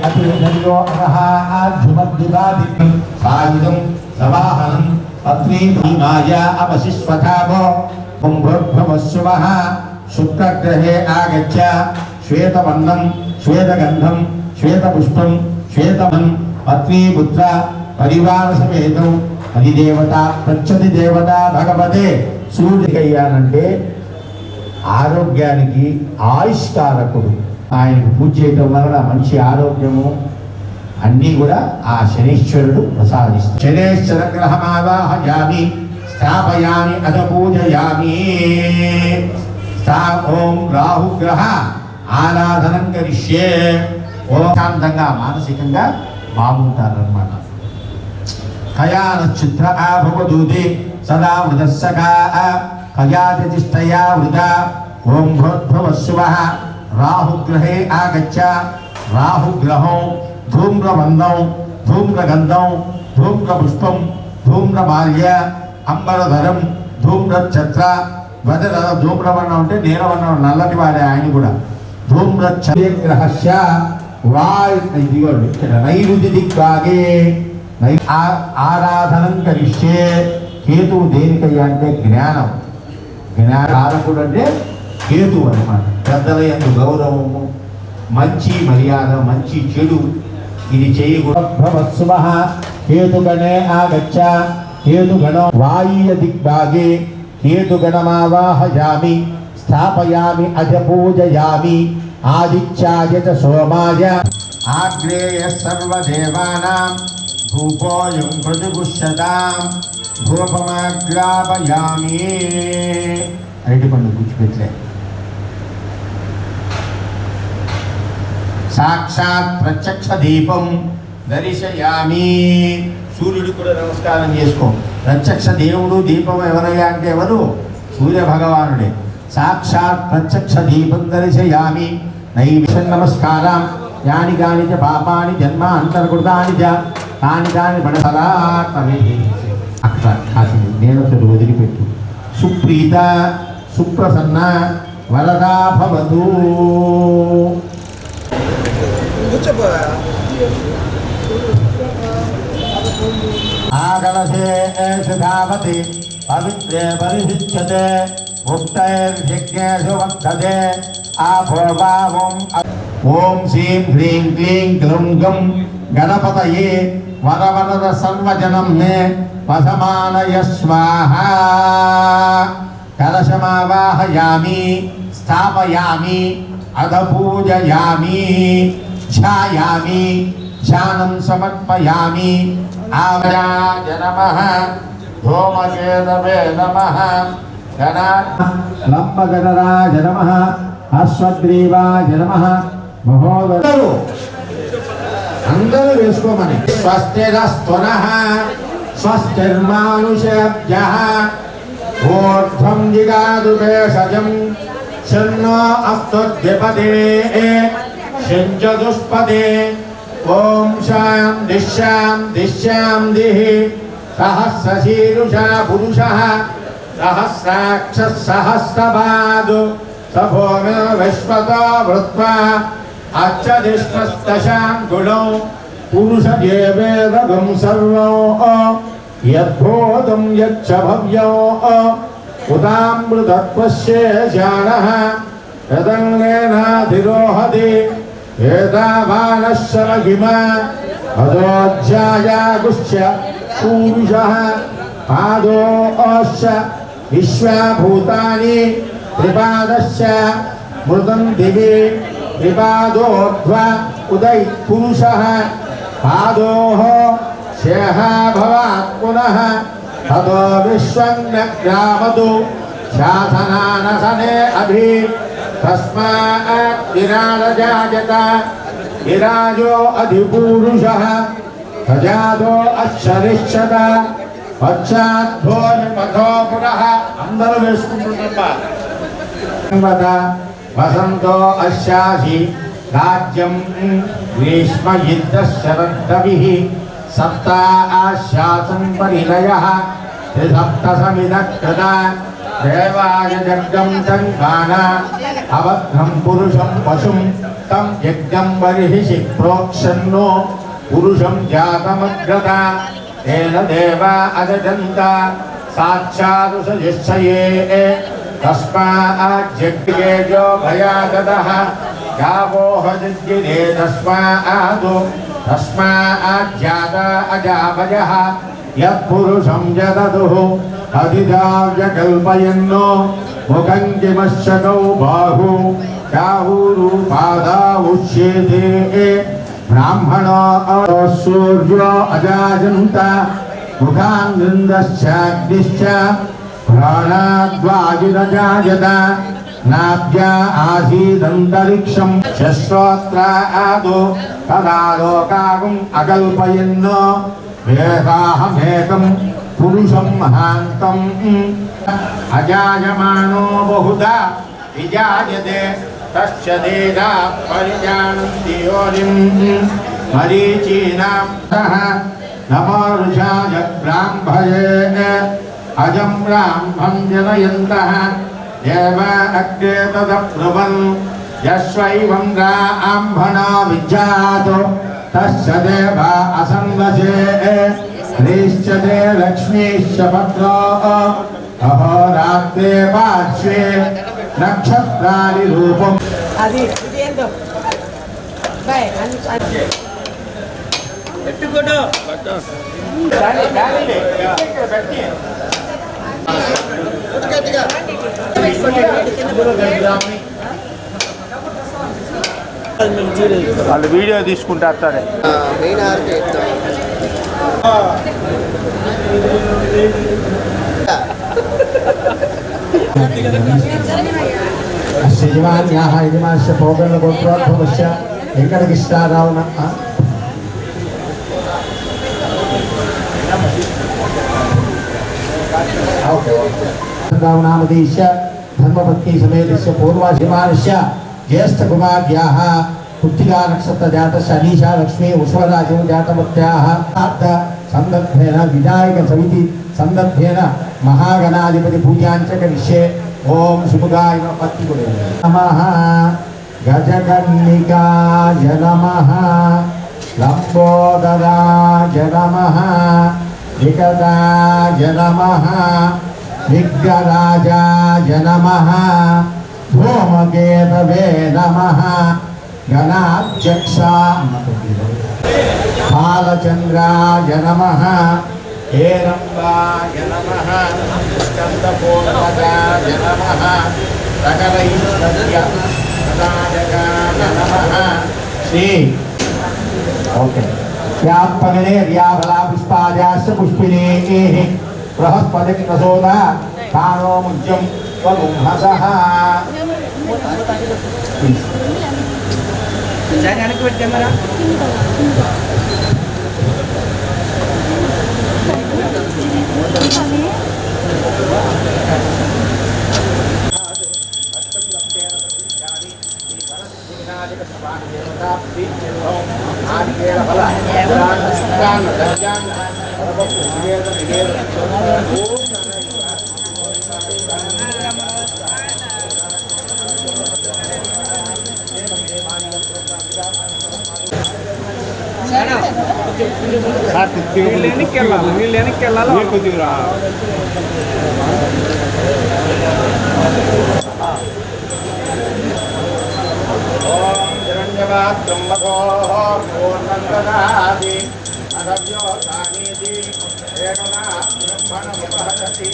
అతిర్ఘ్యో అర్హార్జుమద్వివాదికం సాయుధం సవాహనం పత్నీ భీమాయ అవశిష్వథావో కుంభోద్భవస్సువః శుక్రగ్రహే ఆగచ్చ శ్వేతవర్ణం శ్వేతగంధం శ్వేతపుష్పం శ్వేతమం పత్నీపుత్ర పరివార సమేతం అధిదేవత ప్రత్యధి దేవత భగవతే సూర్యుడికయ్యానంటే ఆరోగ్యానికి ఆయుష్కారకుడు. ఆయనకు పూజ చేయటం వలన మంచి ఆరోగ్యము అన్నీ కూడా ఆ శనీశ్వరుడు ప్రసాదిస్తాడు. శనేశ్వర గ్రహమావాహయామి స్థాపయామి అథ పూజయామి. ఓం రాహుగ్రహ ఆరాధనం కరిష్యే. ఓం శాంతంగా మానసికంగా బాగుంటారన్నమాట. కయా నక్షత్ర ఆభవదూతి సదా వృధస్సకా కయాతిష్టయా వృధ. ఓం భోద్భవస్సువః రాహుగ్రహే ఆగచ్చ. రాహుగ్రహం ధూమ్రబంధం ధూమ్రగంధం ధూమ్రపుష్పం ధూమ్రమాల్య అంబరధరం ధూమ్రఛత్ర వదర. ధూమ్రవర్ణం అంటే నీలవర్ణం నల్లటి వాడే ఆయన కూడా. ధూమ్రగ్రహస్య వాయు ఇదిగోండి ఇక్కడ నైరుతి దిక్కాగే ఆరాధనం కరిష్యే. కేతువు దేనికయ్యా అంటే జ్ఞానం. జ్ఞానకారకుడు అంటే కేతువు అన్నమాట. పెద్దల యందు గౌరవము, మంచి మర్యాద, మంచి చెడు ఇది చేయకూడదు. కేతుగణే ఆగచ్చ. కేతుగణ వాయుయ దిగ్భాగే కేతుగణమావాహయామి స్థాపయామి అజ పూజయామి. ఆదిత్యాయ చ సోమాయ ఆగ్రేయ సర్వదేవానాం ధూపోయం ప్రతిపుష్యతాం ధూపమాగ్రాపయామి. అరటి పండు కూర్చోపెట్టలే. సాక్షాత్ ప్రత్యక్ష దీపం దర్శయామి. సూర్యుడు కూడా నమస్కారం చేసుకో. ప్రత్యక్ష దేవుడు దీపం ఎవరయ్యా అంటే ఎవరు? సూర్య భగవానుడే. సాక్షాత్ ప్రత్యక్ష దీపం దర్శయామి. నైవేద్యం నమస్కారం. యాని కాని చ పాపాని జన్మ అంతర్కృతాని చ తాని తాని పడసరాత్మే. అక్కడ కాసింది నేనొకటి వదిలిపెట్టు. సుప్రీత సుప్రసన్న వరదా భవతు. ఆగలసే ధావతి పవిత్రే పరిశుచ్యతే ముక్తైర్యజ్ఞేషు వర్ధతే ఆభోభావం. ఓం శ్రీం హ్రీం క్లీం గ్లౌం గం గణపతయే వరవరద సర్వజనం మే వసమానయ స్వాహా. కలశమావాహయామి స్థాపయామి అధ పూజయామి. ధ్యాయామి ధ్యానం సమర్పయామి. ఆవరాయ నమః ధూమకేతవే నమః లంబగణరాయ నమః అశ్వగ్రీవాయ నమః. మహోదరు అందరూ వేసుకోమని. స్వస్తిరస్తునః స్వస్తిర్మానుషేభ్యః ఊర్ధ్వం జిగాదు భేషజం శన్నో అస్తు ద్విపదే శంచదుష్పదే. ఓం శాంతి శాంతి శాంతిః. సహస్రశీరుషా పురుషః సహస్రాక్షः సహస్రపాదు సభూమి విశ్వతో వృత్వా అచ్చదిష్మస్తశాంకుళం పురుషదేవేదగం సర్వం యద్భూతం యచ్చ భవ్యం ఉదామృతత్వశేషాణః యదంగేనాధిరోహతి ఏతావానశ్శరహిమ అదోధ్యాయాగుశ్చ పూరుషః పాదోశ్చ విశ్వభూతాని త్రిపాదశ్చ మృతం దివి త్రిపాదోర్ధ్వ ఉదై పురుషః పాదోః శేహ భవాత్ పునః తదో విశ్వగ్రామదు శాసనానసనే అభి. తస్మాత్ విరాజాయత విరాజో అధిపూరుషః సజాతో అక్షరిష్యత పశ్చాద్భో నిమథో పునః. అందరూ వేసుకుంటున్నప్ప వసంతో అశ్యాసి రాజ్యం గ్రీష్మ యుద్ధ శరద్దవిః సప్తా ఆశ్యాసం పరిలయః త్రిసప్త సమిదః దేవాయ జగ్గం సంఘాన అవఘ్నం పురుషం పశుం तं यज्ञं बर्हिषि प्रोक्षन्नो पुरुषं जातमग्रता तेन देवा अजजन्त साक्षादुषजिष्ठये तस्माज्जज्ञेजो भयागतः गावोहजिज्ञिरे तस्माज्जाता अजावयः यत्पुरुषं जदतुः अधिदाव्यकल्पयन्नो मुखं किमश्चकौ बाहु चाहुरुपादावुष्येते ब्राह्मणो सूर्यो अजाजन्त मुखान्निन्दश्चाग्निश्च प्राणाद्वायुरजायत नाभ्या आसीदन्तरिक्षं शस्त्रोत्रादो तदालोकागुम् अकल्पयन्नो वेदाहमेकं पुरुषं महान्तम् अजायमानो बहुधा विजायते तस्य देदा परिजानन्ति योनिं मरीचीनां सह नमो ऋषाय ब्राह्मये अजं ब्राह्मं जनयन्तः देव अग्रे तदब्रुवन् यस्वैवं ब्राह्मणो विज्ञातो तस्य देवा असंवसे ह्रीश्चते लक्ष्मीश्च पत्रो अहोरात्रे पार्श्वे नक्षत्राणि रूपम् అది ఇదేందో బై అన్ని పెట్టుకోడు डाली डाली ले ఇక్కడ పెట్టి గట్టిగా వాళ్ళు వీడియో తీసుకుంటా అత్తారే మెయిన్ ఆర్కే యజమాన్యాः యజమానस्य పౌగండగోత్రోద్భవस्य వెంకటకృష్ణారావున रावणामदेश्य धर्मपत्नी समेतस्य पूर्वाशिमानस्य ज्येष्ठकुमार्याः पुत्रिका नक्षत्रजातस्य अनीशा लक्ष्मी उष्वराजो जातवत्याः सन्दर्भेन विनायक समिति सन्दर्भेन महागणाधिपति पूजाञ्च करिष्ये ओम शुभगाय नमः गजकर्णिकाय नमः लंबोदराय नमः विकटाय नमः विघ्नराजाय नमः धूमकेतवे नमः बालचंद्राय नमः हेरंबाय नमः स्कंदपूर्वजाय नमः सकलैश्वर्य प्रदायकाय नमः श्री ओके व्यापगणे रियाभला पुष्पाजास्य पुष्पिनेः बृहस्पतिक्रसोदा तानो मुज्यं स्वगुंहसः వెనక్కి పెట్టి కెమెరా వీళ్ళు వెనక్కి వెళ్ళాలి కొద్దిగా ओम हिरण्यवात्रं मधोः पूर्णन्ददाति अदव्योतानीति एकदा ब्रह्मणमुपहरति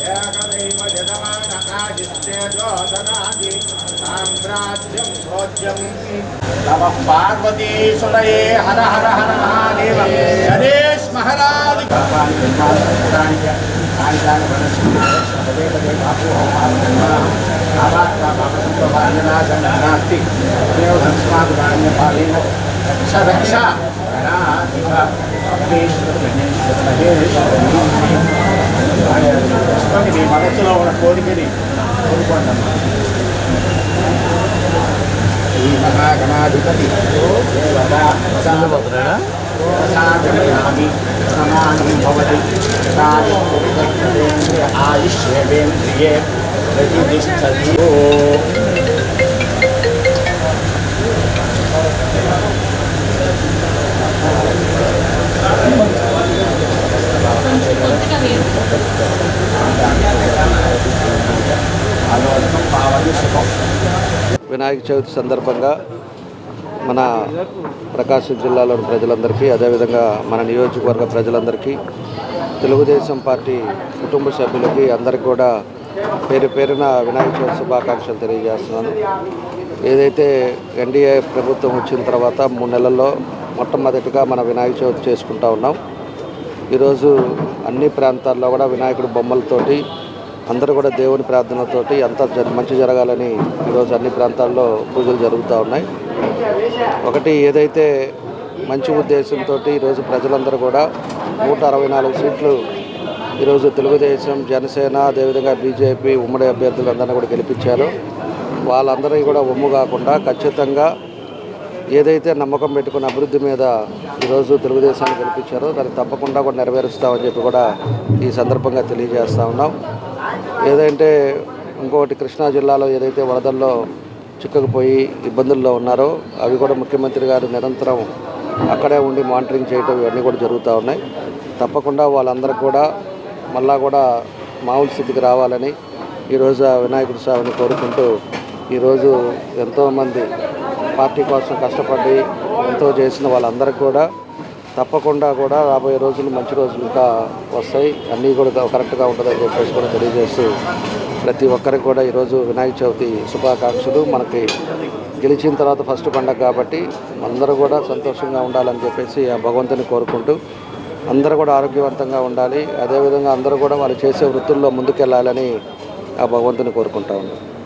एकदैव यजमान आदित्येजो ददाति साम्राज्यं भोज्यं नमः पार्वतीसुतये हर हर हर महादेव गणेश महाराज नास्ति रक्षा रक्षा మీ మనసులో ఉన్న కోరికని కోరుకోండి ఈ మహాగణాధిపతి ప్రసాదయామి సమానం భవతి ఆయుష్యేంద్రియే ప్రతిష్టతి వినాయక చవితి సందర్భంగా మన ప్రకాశం జిల్లాలోని ప్రజలందరికీ, అదేవిధంగా మన నియోజకవర్గ ప్రజలందరికీ, తెలుగుదేశం పార్టీ కుటుంబ సభ్యులకి అందరికీ కూడా పేరు పేరున వినాయక చవితి శుభాకాంక్షలు తెలియజేస్తున్నాను. ఏదైతే ఎన్డీఏ ప్రభుత్వం వచ్చిన తర్వాత 3 నెలల్లో మొట్టమొదటిగా మన వినాయక చవితి చేసుకుంటా ఉన్నాం. ఈరోజు అన్ని ప్రాంతాల్లో కూడా వినాయకుడి బొమ్మలతోటి అందరూ కూడా దేవుని ప్రార్థనతోటి అంతా మంచి జరగాలని ఈరోజు అన్ని ప్రాంతాల్లో పూజలు జరుగుతూ ఉన్నాయి. ఒకటి ఏదైతే మంచి ఉద్దేశంతో ఈరోజు ప్రజలందరూ కూడా 164 సీట్లు ఈరోజు తెలుగుదేశం, జనసేన, అదేవిధంగా బీజేపీ ఉమ్మడి అభ్యర్థులందరినీ కూడా గెలిపించారు. వాళ్ళందరికీ కూడా ఒమ్ము కాకుండా ఖచ్చితంగా ఏదైతే నమ్మకం పెట్టుకున్న అభివృద్ధి మీద ఈరోజు తెలుగుదేశాన్ని గెలిపించారో దాన్ని తప్పకుండా కూడా నెరవేరుస్తామని చెప్పి కూడా ఈ సందర్భంగా తెలియజేస్తూ ఉన్నాం. ఏదంటే ఇంకొకటి కృష్ణా జిల్లాలో ఏదైతే వరదల్లో చిక్కుకుపోయి ఇబ్బందుల్లో ఉన్నారో అవి కూడా ముఖ్యమంత్రి గారు నిరంతరం అక్కడే ఉండి మానిటరింగ్ చేయడం ఇవన్నీ కూడా జరుగుతూ ఉన్నాయి. తప్పకుండా వాళ్ళందరికీ కూడా మళ్ళా కూడా మామూలు స్థితికి రావాలని ఈరోజు వినాయకుడి స్వామిని కోరుకుంటూ ఈరోజు ఎంతోమంది పార్టీ కోసం కష్టపడి ఎంతో చేసిన వాళ్ళందరికీ కూడా తప్పకుండా కూడా రాబోయే రోజులు మంచి రోజులు ఇంకా వస్తాయి, అన్నీ కూడా కరెక్ట్గా ఉంటుందని చెప్పేసి కూడా తెలియజేస్తూ ప్రతి ఒక్కరికి కూడా ఈరోజు వినాయక చవితి శుభాకాంక్షలు. మనకి గెలిచిన తర్వాత ఫస్ట్ పండగ కాబట్టి అందరూ కూడా సంతోషంగా ఉండాలని చెప్పేసి ఆ భగవంతుని కోరుకుంటూ అందరూ కూడా ఆరోగ్యవంతంగా ఉండాలి, అదేవిధంగా అందరూ కూడా వాళ్ళు చేసే వృత్తుల్లో ముందుకెళ్ళాలని ఆ భగవంతుని కోరుకుంటా ఉన్నాం.